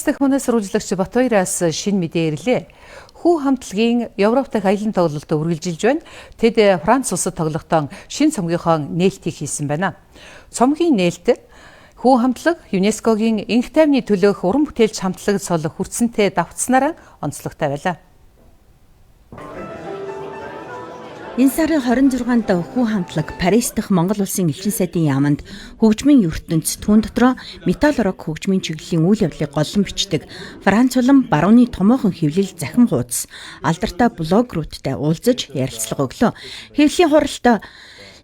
Стахманаас сурвалжлагч Батбаяраас шинэ мэдээ ирлээ. Хүү хамтлагийн Европ дахь аялан тоглолтод үргэлжилж байна. Тэд Франц улсад тоглохдоо шинэ цомгийнхоо нээлтийг хийсэн байна. Цомгийн нээлт хүү хамтлаг ЮНЕСКОгийн энх тайвны төлөөх уран бүтээлч хамтлаг цол хүртсэнтэй давтснараа онцлогтой байлаа. Энэ сарын 26-нд хүү хамтлаг Парис дахь Монгол улсын элчин сайдын яаманд хөгжмийн ертөнц түүн дотроо метал рок хөгжмийн чиглэлийн үйл явдлыг голлон бичдэг Франц улам барууны томоохон хэвлэл захин хуудас алдартай блогеруудтай уулзаж ярилцлага өглөө. Хэвлэлийн хуралд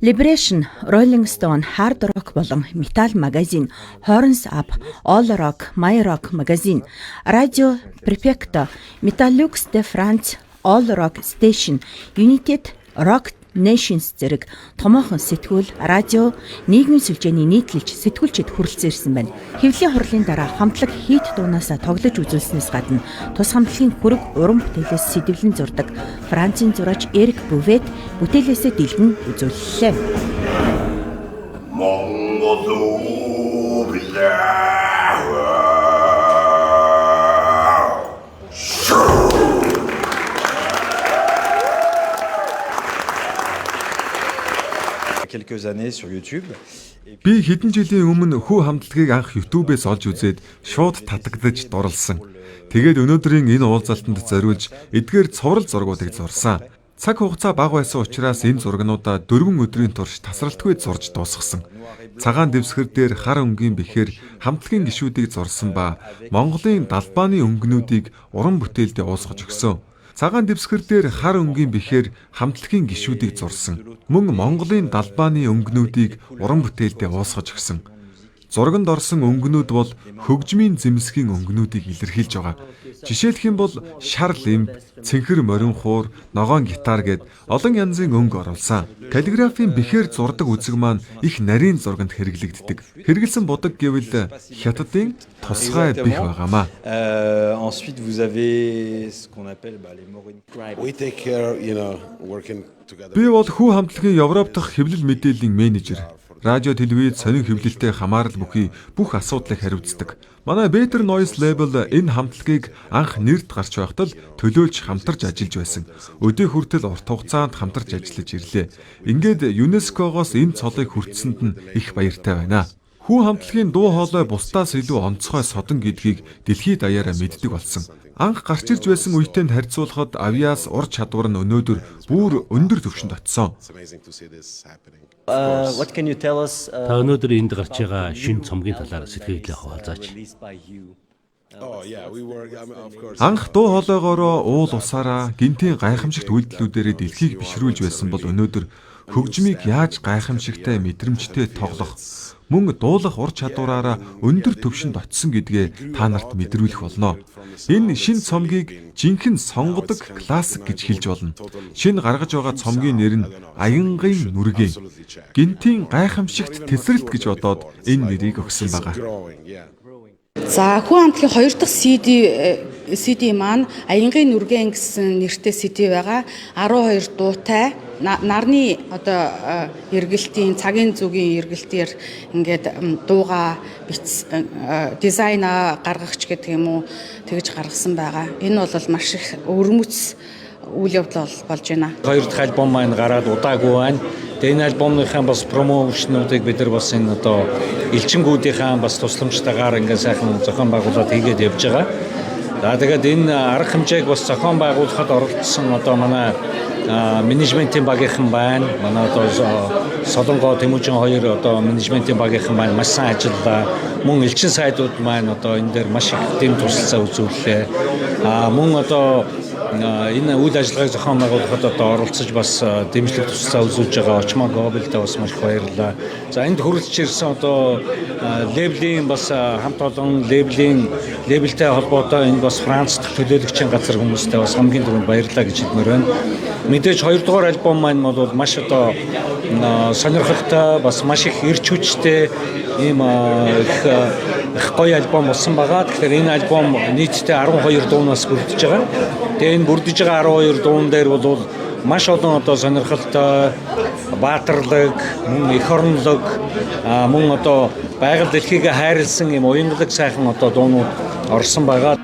Liberation, Rolling Stone, Hard Rock болон Metal Magazine, Horns Up, All Rock, My Rock Magazine, Radio Prefecto, Metallux de France, All Rock Station, United Rock Nations зэрэг томоохон сэтгүүл, радио, нийгмийн сүлжээний нийтлэлж сэтгүүлчид хүрэлцэн ирсэн байна. Хэвлэлийн хурлын дараа хамтлаг хийт дуунаас тоглож үзүүлснээс гадна тус хамтлагийн хүрэг уран бүтээлээс сэдэвлэн зурдаг Францын зураач Эрик Бувет бүтээлээсээ дэлгэн үзүүллээ. Би хэдэн жилийн өмнө хүү хамтлагийг анх YouTube-ээс олж үзээд шууд татагдаж дурлсан. Тэгээд өнөөдрийн энэ уулзалтанд зориулж эдгээр цуврал зургуудыг зурсан. Цаг хугацаа бага байсан учраас энэ зургнуудаа 4 өдрийн турш тасралтгүй зурж дуусгасан. Цагаан дэвсгэр дээр хар өнгийн бэхээр хамтлагийн гишүүдийг зурсан ба Монголын далбааны өнгөнүүдийг уран бүтээлдээ уусгаж өгсөн. Цагаан дэвсгэр дээр хар өнгийн бэхээр хамтлагийн гишүүдийг зурсан. Мөн Монголын далбааны өнгөнүүдийг уран бүтээлдээ уусгаж өгсөн. Зурганд орсон өнгөнүүд бол хөгжмийн зэмсгийн өнгөнүүдийг илэрхийлж байгаа. Жишээлх юм бол шар лимб, цэнхэр морин хуур, ногоон гитар гэд олон янзын өнгө оруулсан. Каллиграфийн бэхээр зурдаг үзэг маань их нарийн зурганд хэрэглэгддэг. Хэрэгэлсэн будаг гэвэл хятадын тусгай бэх байгаамаа. Ensuite vous avez ce qu'on appelle les morin scribe. We take care, working together. Би бол хүү хамтлагийн Европ дахь хэвлэл мэдээллийн менежер. Радио, телевиз, сонин хэвлэлтэй хамаарал бүхий бүх асуудлыг хариуцдаг. Манай Better Noise Label энэ хамтлагийг анх нэрд гарч байхдаа төлөөлж хамтарч ажиллаж байсан. Өдөө хүртэл урт хугацаанд хамтарч ажиллаж ирлээ. Ингээд ЮНЕСКО-гоос энэ цолыг хүртсэнд нь их баяртай байна. Хүү хамтлагийн дуу хоолой бусдаас илүү онцгой содон гэдгийг дэлхийд даяараа мэддэг болсон. Анх гарч ирж байсан үетэнд харьцуулахад авиас ур чадвар нь өнөөдөр бүр өндөр түвшинд очсон. What can you tell us? Та өнөөдөр энд гарч байгаа шинэ цомгийн талаар сэтгэлдээ хуваалцаач. Анх дуу хоолойгоороо уул усаараа гинтийн гайхамшигт үйлдэлүүдээр дэлхийг бишрүүлж байсан бол өнөөдөр хөгжмийг яаж гайхамшигтай мэдрэмжтэй тоглох, мөн дуулах ур чадвараараа өндөр түвшинд очсон гэдгээ та нарт мэдрүүлэх болно. Энэ шинэ цомгийг жинхэнэ сонгодог классик гэж хэлж болно. Шинэ гаргаж байгаа цомгийн нэр нь Аянгийн нүргэн. Гинтийн гайхамшигт тесрэлт гэж бодоод энэ нэрийг өгсөн байгаа. За хүү хамтлагийн 2 дахь CD маань Аянгийн нүргэн гэсэн нэртэй CD байгаа. 12 дуутай. Нарны эргэлтийн цагийн зүгийн эргэлтээр ингээд дууга дизайна гаргахч гэдэг юм уу тэгж гаргасан байгаа. Энэ бол маш их өрмөц үйл явдал болж байна. 2 дахь альбом маань гараад удаагүй байна. Тэгээ энэ альбомныхаа бас промоушнуудыг бид нар бас энэ элчингүүдийнхаа бас тусламжтайгаар ингээд сайхан зохион байгуулалт хийгээд явж байгаа. За тэгээд энэ арга хэмжээг бас зохион байгуулахад оролцсон манай менежментийн багийнхан байна. Манай Солонгоо Тэмүүжин 2 менежментийн багийнхан байна. Маш сайн ажиллаа. Мөн элчин сайдууд маань энэ дээр маш их дэм тусалцаа үзүүллээ. Мөн энэ үйл ажиллагааг зохион байгуулахад оролцож бас дэмжлэг тусалцаа үзүүлж байгаа Очмоо Глобалтай бас маш их баярлалаа. За энд хүрэлцэж ирсэн лейблийн бас хамт олон лейблтэй холбоотой энэ бас Франц дахь төлөөлөгчийн газар хүмүүстэй бас хамгийн түрүүнд баярлалаа гэж хэлмээр байна. Мэдээж 2 дугаар альбом маань бол маш сонирхолтой бас маш их эрч хүчтэй ийм их гоё альбом болсон байгаа. Тэгэхээр энэ альбом нийтдээ 12 дуунаас бүрдэж байгаа. Тэгээ энэ бүрдэж байгаа 12 дуун дээр бол маш олон сонирхолтой баатарлаг, мөн эх оронлог, мөн байгаль дэлхийг хайрлсан юм уянгалаг сайхан одоо дуунууд орсон байгаа.